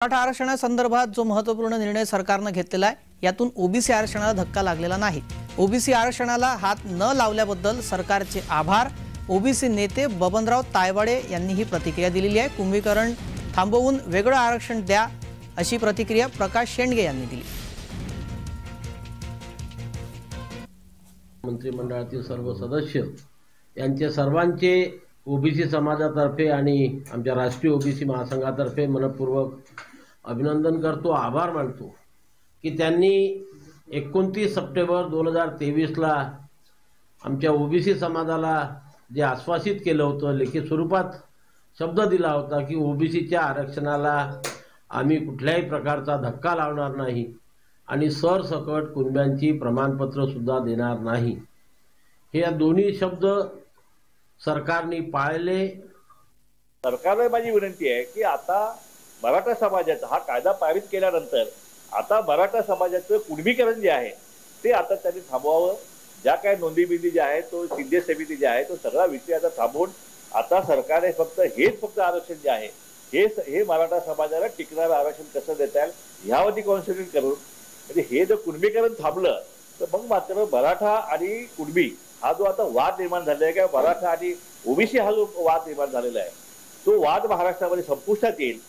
मराठा आरक्षणासंदर्भात जो महत्त्वपूर्ण निर्णय सरकारने घेतलेला आहे यातून ओबीसी आरक्षणाला धक्का लागलेला नाही। ओबीसी आरक्षणाला हात न लावल्याबद्दल सरकारचे आभार। ओबीसी नेते बबनराव तायवाडे यांनी ही प्रतिक्रिया दिलेली आहे। कुंभीकरण थांबवून वेगळं आरक्षण द्या अशी प्रतिक्रिया प्रकाश शेंडगे यांनी दिली। मंत्रिमंडळातील सर्व सदस्य यांचे सर्वांचे ओबीसी समाजातर्फे आणि आमच्या राष्ट्रीय ओबीसी महासंघातर्फे मनपूर्वक अभिनंदन करतो, आभार मानतो की त्यांनी 29 सप्टेंबर 2023 ला आमच्या ओबीसी समाजाला जे आश्वासित केलं होतं, लेखी स्वरूपात शब्द दिला होता की ओबीसीच्या आरक्षणाला आम्ही कुठल्याही प्रकारचा धक्का लावणार नाही आणि सरसकट कुणब्यांची प्रमाणपत्र सुद्धा देणार नाही। हे दोन्ही शब्द सरकारने पाळले। सरकारला माझी विनंती आहे की आता मराठा समाजाचा हा कायदा पारित केल्यानंतर आता मराठा समाजाचं कुणबीकरण जे आहे ते आता त्यांनी थांबवावं। ज्या काही नोंदीबिंदी जे आहे तो शिंदे समिती जे आहे तो सगळा विषय आता थांबवून आता सरकारने फक्त आरक्षण जे आहे हे मराठा समाजाला टिकणारं आरक्षण कसं देता येईल यावरती कॉन्सन्ट्रेट करून म्हणजे हे जर कुणबीकरण थांबलं तर मग मात्र मराठा आणि कुणबी हा जो आता वाद निर्माण झालेला आहे किंवा मराठा आणि ओबीसी हा जो वाद निर्माण झालेला आहे तो वाद महाराष्ट्रामध्ये संपुष्टात येईल।